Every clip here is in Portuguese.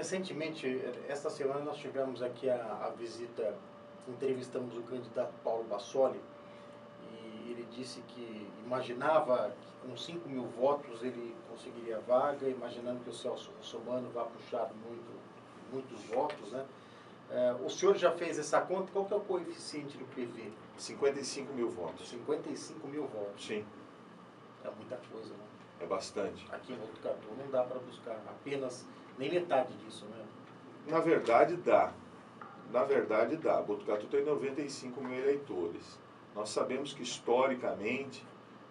Recentemente, esta semana, nós tivemos aqui a visita, entrevistamos o candidato Paulo Bassoli, e ele disse que imaginava que com 5 mil votos ele conseguiria a vaga, imaginando que o Celso Russomano vá puxar muitos votos, né? O senhor já fez essa conta? Qual que é o coeficiente do PV? 55 mil votos. 55 mil votos. Sim. É muita coisa, né? É bastante. Aqui em Botucatu não dá para buscar apenas nem metade disso, né? Na verdade, dá. Na verdade, dá. Botucatu tem 95 mil eleitores. Nós sabemos que, historicamente,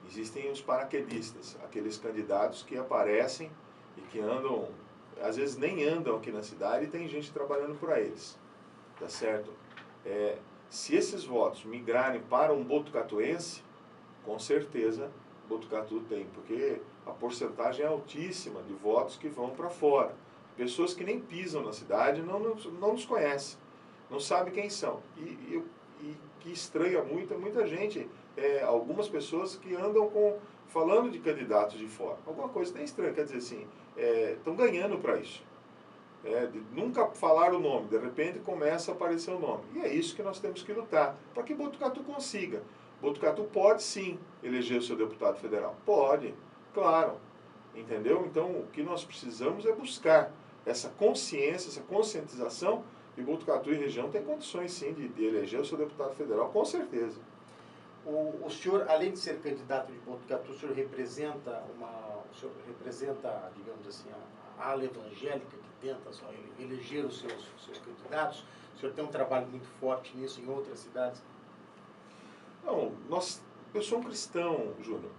existem os paraquedistas, aqueles candidatos que aparecem e que andam, às vezes nem andam aqui na cidade e tem gente trabalhando para eles. Tá certo? Se esses votos migrarem para um botucatuense, com certeza Botucatu tem, porque a porcentagem é altíssima de votos que vão para fora. Pessoas que nem pisam na cidade não nos conhecem, não sabem quem são. E que estranha muita gente, algumas pessoas que andam falando de candidatos de fora. Alguma coisa tem estranha, quer dizer assim, estão ganhando para isso. Nunca falaram o nome, de repente começa a aparecer o nome. E é isso que nós temos que lutar, para que Botucatu consiga. Botucatu pode sim eleger o seu deputado federal. Pode, claro. Entendeu? Então o que nós precisamos é buscar essa consciência, essa conscientização, e Botucatu e região tem condições sim de eleger o seu deputado federal, com certeza. O senhor, além de ser candidato de Botucatu, o senhor representa, digamos assim, a ala evangélica que tenta só eleger os seus candidatos? O senhor tem um trabalho muito forte nisso em outras cidades? Não, eu sou um cristão, Júnior.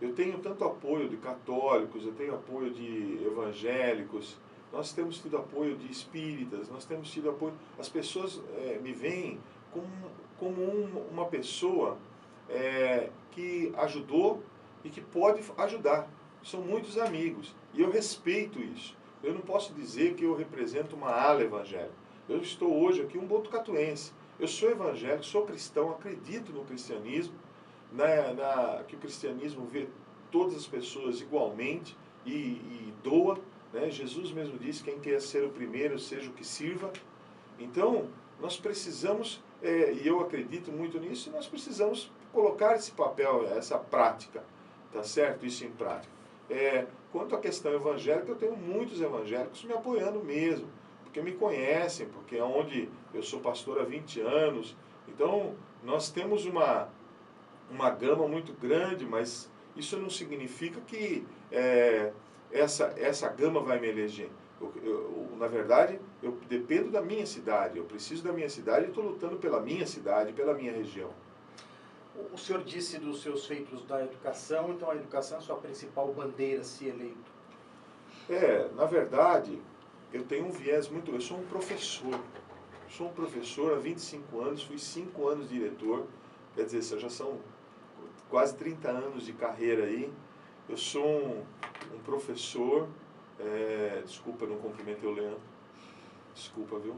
Eu tenho tanto apoio de católicos, eu tenho apoio de evangélicos, nós temos tido apoio de espíritas, nós temos tido apoio... As pessoas me veem como uma pessoa que ajudou e que pode ajudar. São muitos amigos e eu respeito isso. Eu não posso dizer que eu represento uma ala evangélica. Eu estou hoje aqui um botucatuense. Eu sou evangélico, sou cristão, acredito no cristianismo, que o cristianismo vê todas as pessoas igualmente e doa. Né? Jesus mesmo disse, quem quer ser o primeiro, seja o que sirva. Então, nós precisamos, e eu acredito muito nisso, nós precisamos colocar esse papel, essa prática, tá certo? Isso em prática. Quanto à questão evangélica, eu tenho muitos evangélicos me apoiando mesmo, porque me conhecem, porque é onde eu sou pastor há 20 anos. Então, nós temos uma gama muito grande, mas isso não significa que essa gama vai me eleger. Na verdade, eu dependo da minha cidade, eu preciso da minha cidade e estou lutando pela minha cidade, pela minha região. O senhor disse dos seus feitos da educação, então a educação é a sua principal bandeira, se eleito. Na verdade, eu tenho um viés muito... Eu sou um professor. Sou um professor há 25 anos, fui 5 anos diretor, quer dizer, já são quase 30 anos de carreira aí. Eu sou um professor, desculpa, não cumprimentei o Leandro, desculpa, viu?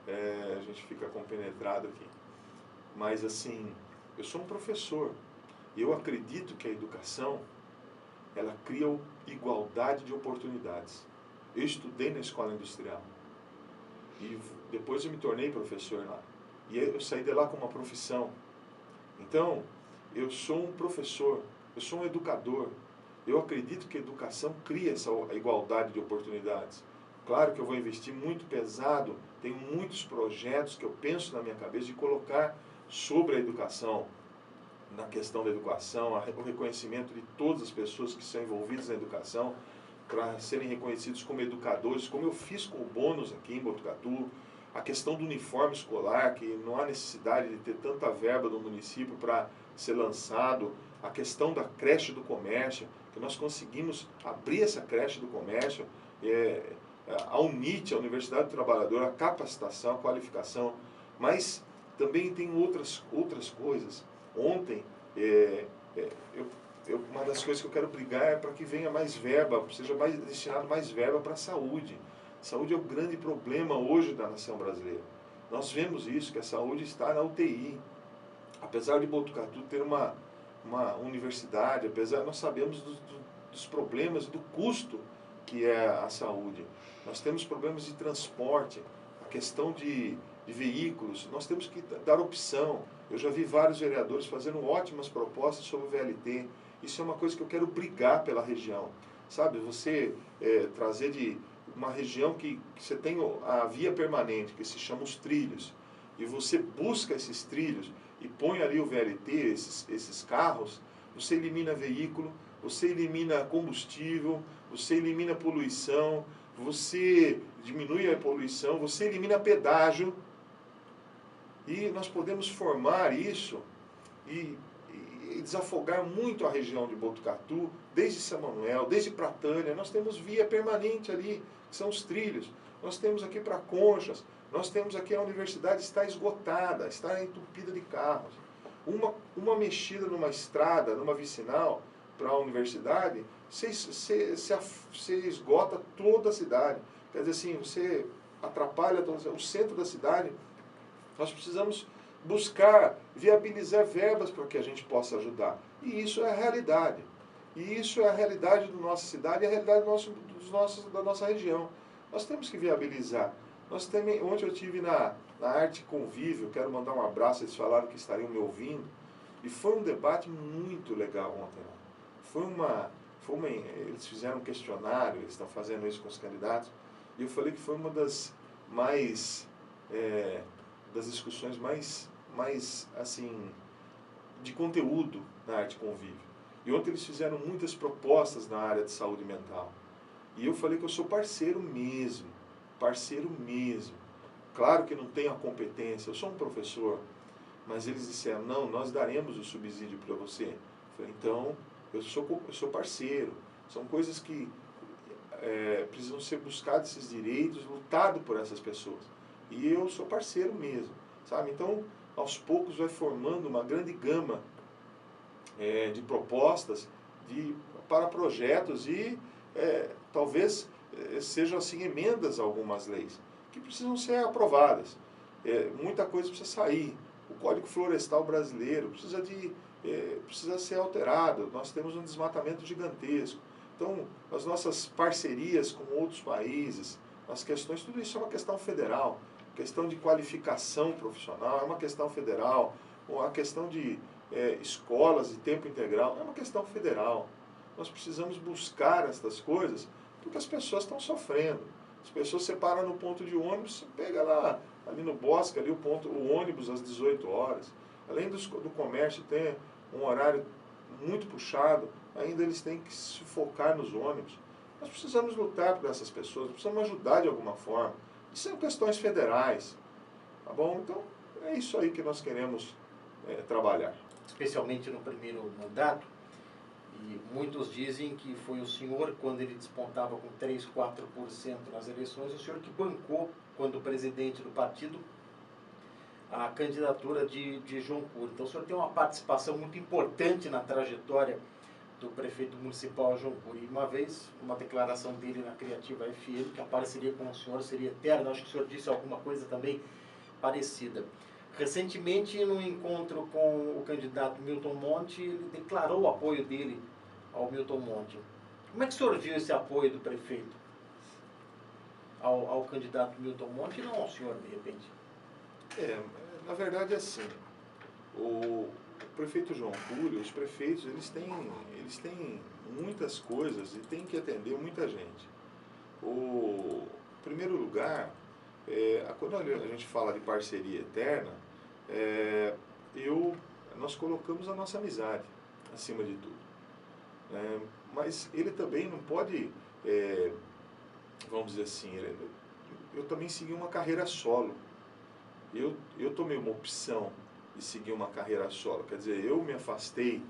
A gente fica compenetrado aqui. Mas assim, eu sou um professor e eu acredito que a educação, ela cria igualdade de oportunidades. Eu estudei na escola industrial e depois eu me tornei professor lá. E eu saí de lá com uma profissão. Então, eu sou um professor, eu sou um educador. Eu acredito que a educação cria essa igualdade de oportunidades. Claro que eu vou investir muito pesado, tenho muitos projetos que eu penso na minha cabeça de colocar sobre a educação, na questão da educação, o reconhecimento de todas as pessoas que são envolvidas na educação, para serem reconhecidos como educadores, como eu fiz com o bônus aqui em Botucatu, a questão do uniforme escolar, que não há necessidade de ter tanta verba do município para ser lançado, a questão da creche do comércio, que nós conseguimos abrir essa creche do comércio, a UNIT, a Universidade do Trabalhador, a capacitação, a qualificação, mas também tem outras coisas. Ontem, uma das coisas que eu quero brigar é para que venha mais verba, seja destinado mais verba para a saúde. Saúde é o grande problema hoje da nação brasileira. Nós vemos isso, que a saúde está na UTI. Apesar de Botucatu ter uma universidade, nós sabemos dos problemas, do custo que é a saúde. Nós temos problemas de transporte, a questão de veículos, nós temos que dar opção. Eu já vi vários vereadores fazendo ótimas propostas sobre o VLT. Isso é uma coisa que eu quero brigar pela região. Sabe, você trazer de uma região que você tem a via permanente, que se chama os trilhos, e você busca esses trilhos e põe ali o VLT, esses carros, você elimina veículo, você elimina combustível, você elimina poluição, você diminui a poluição, você elimina pedágio, e nós podemos formar isso e desafogar muito a região de Botucatu, desde São Manuel, desde Pratânia. Nós temos via permanente ali, que são os trilhos. Nós temos aqui para Conchas, nós temos aqui a universidade está esgotada, está entupida de carros. Uma mexida numa estrada, numa vicinal para a universidade, você esgota toda a cidade. Quer dizer assim, você atrapalha o centro da cidade. Nós precisamos buscar, viabilizar verbas para que a gente possa ajudar. E isso é a realidade. E isso é a realidade da nossa cidade e a realidade da nossa região. Nós temos que viabilizar. Ontem eu estive na Arte Convívio, quero mandar um abraço, eles falaram que estariam me ouvindo. E foi um debate muito legal ontem lá. Eles fizeram um questionário, eles estão fazendo isso com os candidatos, e eu falei que foi uma das das discussões mais assim, de conteúdo na Arte Convívio. E ontem eles fizeram muitas propostas na área de saúde mental. E eu falei que eu sou parceiro mesmo. Claro que não tenho a competência, eu sou um professor, mas eles disseram, não, nós daremos o subsídio para você. Eu falei, então, eu sou parceiro. São coisas que precisam ser buscados, esses direitos, lutado por essas pessoas. E eu sou parceiro mesmo, sabe? Então, aos poucos vai formando uma grande gama de propostas para projetos e talvez sejam assim emendas a algumas leis que precisam ser aprovadas. Muita coisa precisa sair. O Código Florestal Brasileiro precisa ser alterado. Nós temos um desmatamento gigantesco. Então, as nossas parcerias com outros países, as questões, tudo isso é uma questão federal. A questão de qualificação profissional é uma questão federal. A questão de escolas de tempo integral é uma questão federal. Nós precisamos buscar essas coisas porque as pessoas estão sofrendo. As pessoas se param no ponto de ônibus, pega lá, ali no Bosque, ali o ônibus às 18 horas. Além do comércio ter um horário muito puxado, ainda eles têm que se focar nos ônibus. Nós precisamos lutar por essas pessoas, precisamos ajudar de alguma forma. Isso são questões federais, tá bom? Então, é isso aí que nós queremos trabalhar. Especialmente no primeiro mandato, e muitos dizem que foi o senhor, quando ele despontava com 3, 4% nas eleições, o senhor que bancou, quando presidente do partido, a candidatura de João Cury. Então o senhor tem uma participação muito importante na trajetória do prefeito municipal João Cury. Uma vez, uma declaração dele na Criativa FM, que a parceria com o senhor seria eterna, acho que o senhor disse alguma coisa também parecida. Recentemente, no encontro com o candidato Milton Monte, ele declarou o apoio dele ao Milton Monte. Como é que o senhor viu esse apoio do prefeito ao candidato Milton Monte e não ao senhor, de repente? Na verdade é assim, o prefeito João Cury, os prefeitos, eles têm muitas coisas e têm que atender muita gente. Em primeiro lugar, quando a gente fala de parceria eterna, nós colocamos a nossa amizade acima de tudo. Mas ele também não pode, vamos dizer assim, eu também segui uma carreira solo. Eu tomei uma opção de seguir uma carreira solo. Quer dizer, eu me afastei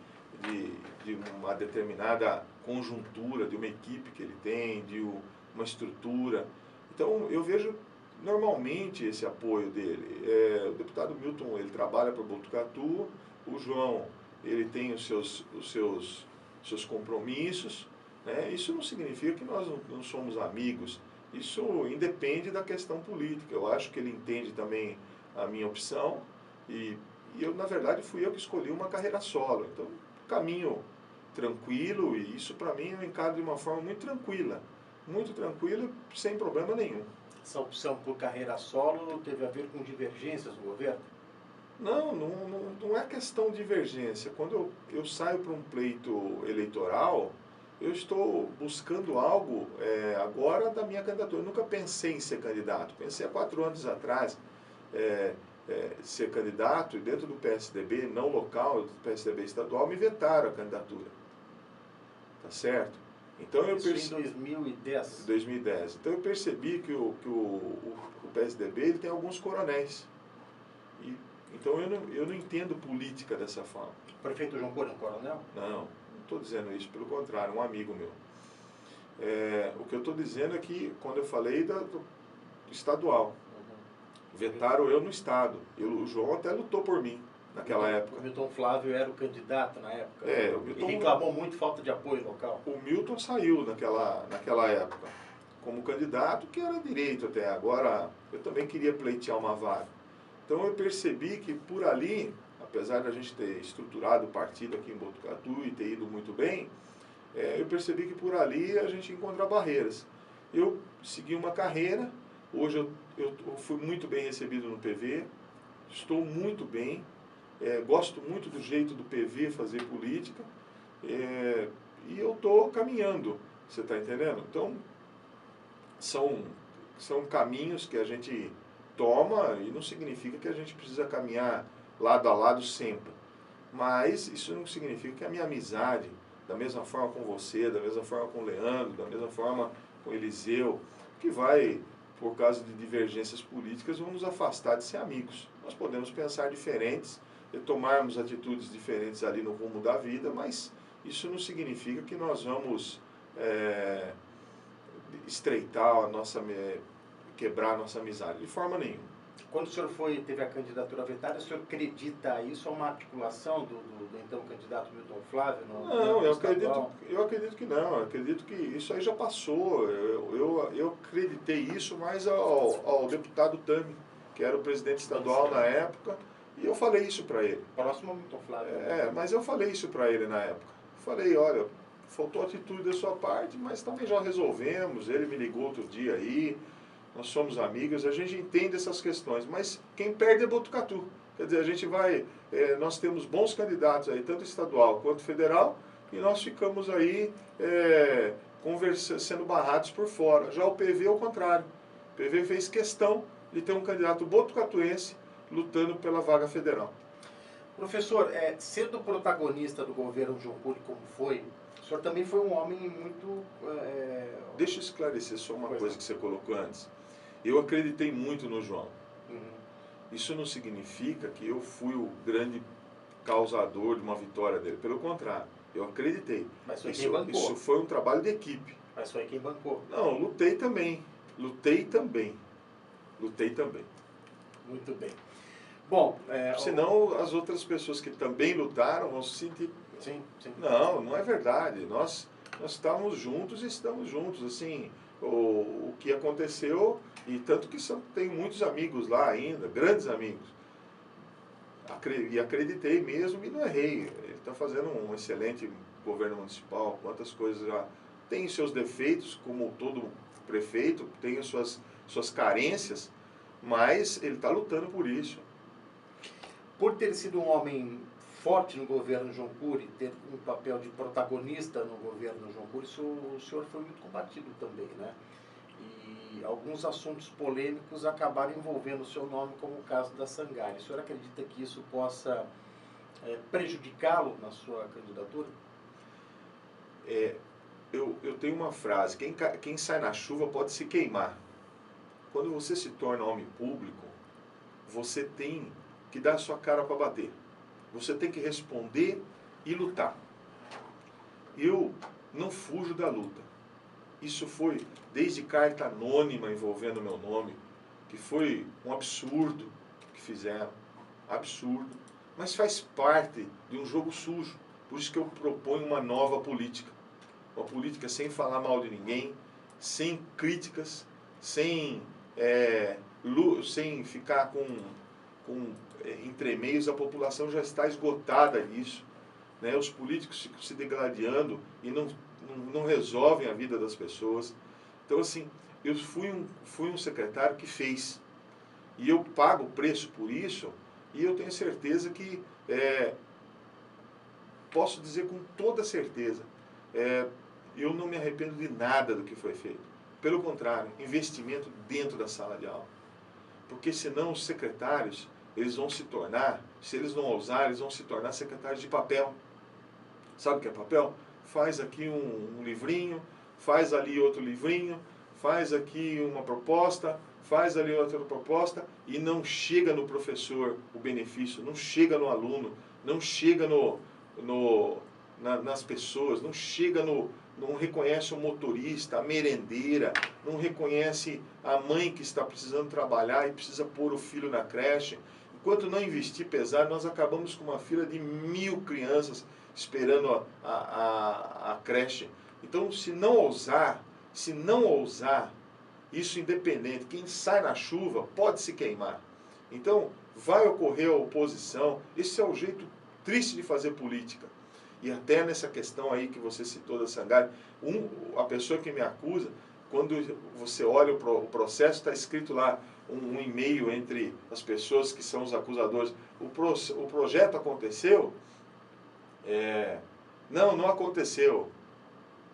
de uma determinada conjuntura, de uma equipe que ele tem, de uma estrutura. Então, eu vejo normalmente esse apoio dele. O deputado Milton, ele trabalha para o Botucatu, o João, ele tem os seus compromissos, né? Isso não significa que nós não somos amigos. Isso independe da questão política. Eu acho que ele entende também a minha opção e na verdade, fui eu que escolhi uma carreira solo. Então, caminho tranquilo e isso para mim eu encaro de uma forma muito tranquila. muito tranquilo, sem problema nenhum. Essa opção por carreira solo teve a ver com divergências do governo? Não é questão de divergência. Quando eu saio para um pleito eleitoral, eu estou buscando algo agora da minha candidatura. Eu nunca pensei em ser candidato. Pensei há 4 anos atrás ser candidato, e dentro do PSDB, não local, do PSDB estadual, me vetaram a candidatura. Tá certo? Então Isso em 2010? 2010. Então eu percebi que o PSDB ele tem alguns coronéis. Então eu não entendo política dessa forma. O prefeito João Cor é um coronel? Não estou dizendo isso, pelo contrário, um amigo meu. O que eu estou dizendo é que, quando eu falei do estadual, vetaram eu no estado. O João até lutou por mim naquela época. O Milton Flávio era o candidato na época. O Milton, e reclamou muito falta de apoio local. O Milton saiu naquela época como candidato, que era direito até. Agora, eu também queria pleitear uma vaga. Então eu percebi que por ali, apesar de a gente ter estruturado o partido aqui em Botucatu e ter ido muito bem, eu percebi que por ali a gente encontra barreiras. Eu segui uma carreira, hoje eu fui muito bem recebido no PV, estou muito bem, gosto muito do jeito do PV fazer política, e eu estou caminhando, você está entendendo? Então, são caminhos que a gente toma, e não significa que a gente precisa caminhar lado a lado sempre. Mas isso não significa que a minha amizade, da mesma forma com você, da mesma forma com o Leandro, da mesma forma com o Eliseu, que vai, por causa de divergências políticas, vão nos afastar de ser amigos. Nós podemos pensar diferentes e tomarmos atitudes diferentes ali no rumo da vida, mas isso não significa que nós vamos estreitar quebrar a nossa amizade, de forma nenhuma. Quando o senhor teve a candidatura vetada, o senhor acredita isso a uma articulação do então candidato Milton Flávio? Não, eu acredito que não. Eu acredito que isso aí já passou. Eu acreditei isso mais ao deputado Tami, que era o presidente estadual na época, e eu falei isso para ele. Próximo ao Milton Flávio. Mas eu falei isso para ele na época. Falei, olha, faltou atitude da sua parte, mas também já resolvemos. Ele me ligou outro dia aí, nós somos amigos, a gente entende essas questões, mas quem perde é Botucatu. Quer dizer, a gente vai, nós temos bons candidatos aí, tanto estadual quanto federal, e nós ficamos aí sendo barrados por fora. Já o PV é o contrário. O PV fez questão de ter um candidato botucatuense lutando pela vaga federal. Professor, sendo protagonista do governo João Cury como foi, o senhor também foi um homem muito... Deixa eu esclarecer só uma coisa que você colocou antes. Eu acreditei muito no João. Isso não significa que eu fui o grande causador de uma vitória dele. Pelo contrário, eu acreditei. Mas foi quem bancou. Isso foi um trabalho de equipe. Mas foi quem bancou. Não, lutei também. Muito bem. Bom... Senão as outras pessoas que também lutaram vão se sentir... Sim. Não é verdade. Nós estávamos juntos e estamos juntos. Assim, o que aconteceu, e tanto que tenho muitos amigos lá ainda, grandes amigos. E acreditei mesmo e não errei. Ele está fazendo um excelente governo municipal, quantas coisas já... Tem seus defeitos, como todo prefeito, tem as suas carências, mas ele está lutando por isso. Por ter sido um homem forte no governo João Cury, ter um papel de protagonista no governo João Cury, o senhor foi muito combatido também, né? E alguns assuntos polêmicos acabaram envolvendo o seu nome, como o caso da Sangali. O senhor acredita que isso possa prejudicá-lo na sua candidatura? Eu tenho uma frase, quem sai na chuva pode se queimar. Quando você se torna homem público, você tem que dar a sua cara para bater. Você tem que responder e lutar. Eu não fujo da luta. Isso foi desde carta anônima envolvendo meu nome, que foi um absurdo que fizeram. Absurdo. Mas faz parte de um jogo sujo. Por isso que eu proponho uma nova política. Uma política sem falar mal de ninguém, sem críticas, sem ficar com entremeios. A população já está esgotada nisso, né? Os políticos ficam se degladiando e não resolvem a vida das pessoas. Então, assim, eu fui um secretário que fez. E eu pago o preço por isso, e eu tenho certeza que, posso dizer com toda certeza, eu não me arrependo de nada do que foi feito. Pelo contrário, investimento dentro da sala de aula. Porque senão os secretários, eles vão se tornar, se eles não ousarem, eles vão se tornar secretários de papel. Sabe o que é papel? Faz aqui um livrinho, faz ali outro livrinho, faz aqui uma proposta, faz ali outra proposta, e não chega no professor o benefício, não chega no aluno, não chega nas pessoas, não reconhece o motorista, a merendeira, não reconhece a mãe que está precisando trabalhar e precisa pôr o filho na creche. Enquanto não investir pesado, nós acabamos com uma fila de 1000 crianças esperando a creche. Então, se não ousar, isso independente, quem sai na chuva pode se queimar. Então, vai ocorrer a oposição. Esse é o jeito triste de fazer política. E até nessa questão aí que você citou da Sangalli, a pessoa que me acusa, quando você olha o processo, está escrito lá um e-mail entre as pessoas que são os acusadores. O projeto aconteceu? Não aconteceu.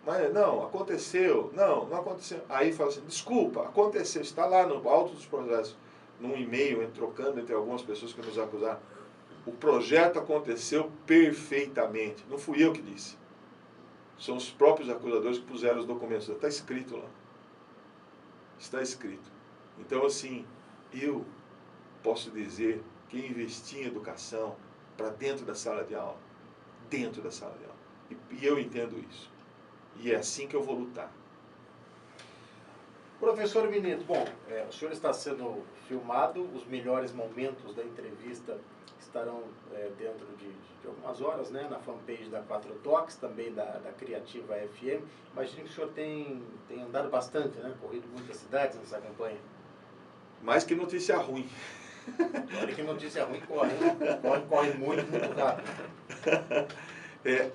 Mas não, aconteceu. Não aconteceu. Aí fala assim, desculpa, aconteceu. Está lá no alto dos processos, num e-mail, trocando entre algumas pessoas que nos acusaram. O projeto aconteceu perfeitamente. Não fui eu que disse. São os próprios acusadores que puseram os documentos. Está escrito lá. Está escrito. Então, assim, eu posso dizer que investi em educação para dentro da sala de aula. Dentro da sala de aula. E eu entendo isso. E é assim que eu vou lutar. Professor Benito, bom, o senhor está sendo filmado, os melhores momentos da entrevista estarão dentro de algumas horas, né, na fanpage da Quatro Toques, também da Criativa FM. Imagino que o senhor tem andado bastante, né, corrido muitas cidades nessa campanha. Mais que notícia ruim. Olha que notícia ruim corre, né? Corre muito, muito rápido.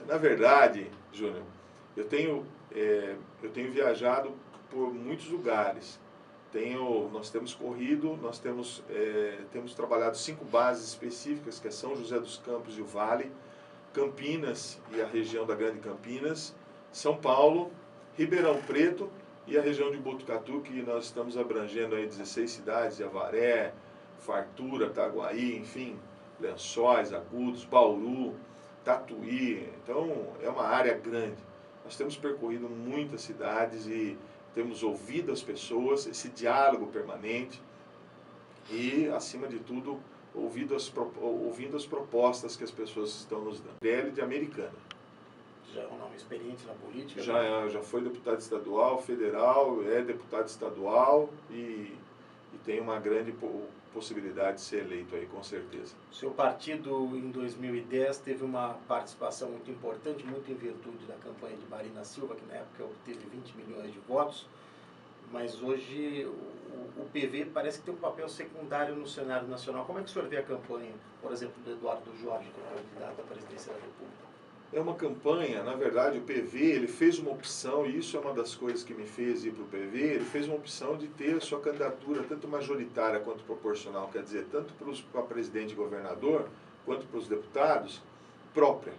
Na verdade, Júnior, eu tenho viajado por muitos lugares. Nós temos corrido, nós temos trabalhado 5 bases específicas, que é São José dos Campos e o Vale, Campinas e a região da Grande Campinas, São Paulo, Ribeirão Preto e a região de Botucatu, que nós estamos abrangendo aí 16 cidades, Avaré, Fartura, Itaguaí, enfim, Lençóis, Agudos, Bauru, Tatuí. Então, é uma área grande. Nós temos percorrido muitas cidades e temos ouvido as pessoas, esse diálogo permanente e, acima de tudo, ouvindo as propostas que as pessoas estão nos dando. DL de Americana. Já é um nome experiente na política? Já foi deputado estadual, federal, é deputado estadual e tem uma grande possibilidade de ser eleito aí, com certeza. O seu partido, em 2010, teve uma participação muito importante, muito em virtude da campanha de Marina Silva, que na época obteve 20 milhões de votos, mas hoje o PV parece que tem um papel secundário no cenário nacional. Como é que o senhor vê a campanha, por exemplo, do Eduardo Jorge, que é candidato à presidência da República? É uma campanha, na verdade, o PV, ele fez uma opção, e isso é uma das coisas que me fez ir para o PV, ele fez uma opção de ter a sua candidatura, tanto majoritária quanto proporcional, quer dizer, tanto para presidente e governador, quanto para os deputados, própria.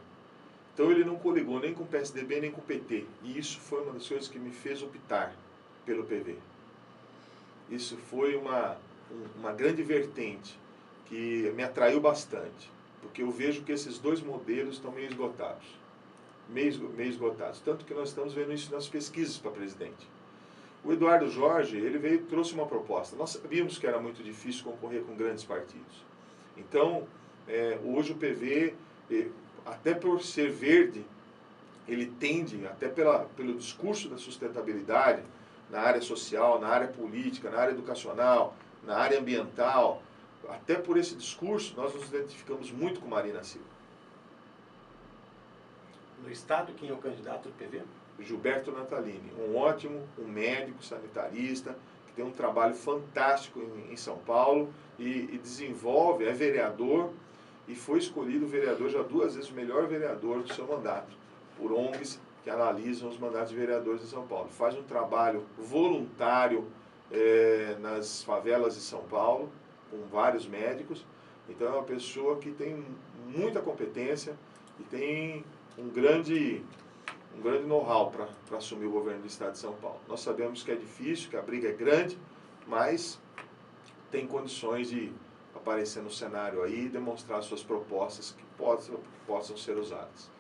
Então ele não coligou nem com o PSDB, nem com o PT, e isso foi uma das coisas que me fez optar pelo PV. Isso foi uma grande vertente, que me atraiu bastante. Porque eu vejo que esses 2 modelos estão meio esgotados. Meio esgotados. Tanto que nós estamos vendo isso nas pesquisas para presidente. O Eduardo Jorge, ele trouxe uma proposta. Nós sabíamos que era muito difícil concorrer com grandes partidos. Então, hoje o PV, até por ser verde, ele tende, até pelo discurso da sustentabilidade, na área social, na área política, na área educacional, na área ambiental, até por esse discurso, nós nos identificamos muito com Marina Silva. No Estado, quem é o candidato do PV? Gilberto Natalini, um médico sanitarista, que tem um trabalho fantástico em São Paulo e desenvolve, é vereador e foi escolhido vereador já 2 vezes o melhor vereador do seu mandato, por ONGs que analisam os mandatos de vereadores de São Paulo. Faz um trabalho voluntário nas favelas de São Paulo, com vários médicos. Então é uma pessoa que tem muita competência e tem um grande know-how para assumir o governo do Estado de São Paulo. Nós sabemos que é difícil, que a briga é grande, mas tem condições de aparecer no cenário aí e demonstrar suas propostas que possam ser usadas.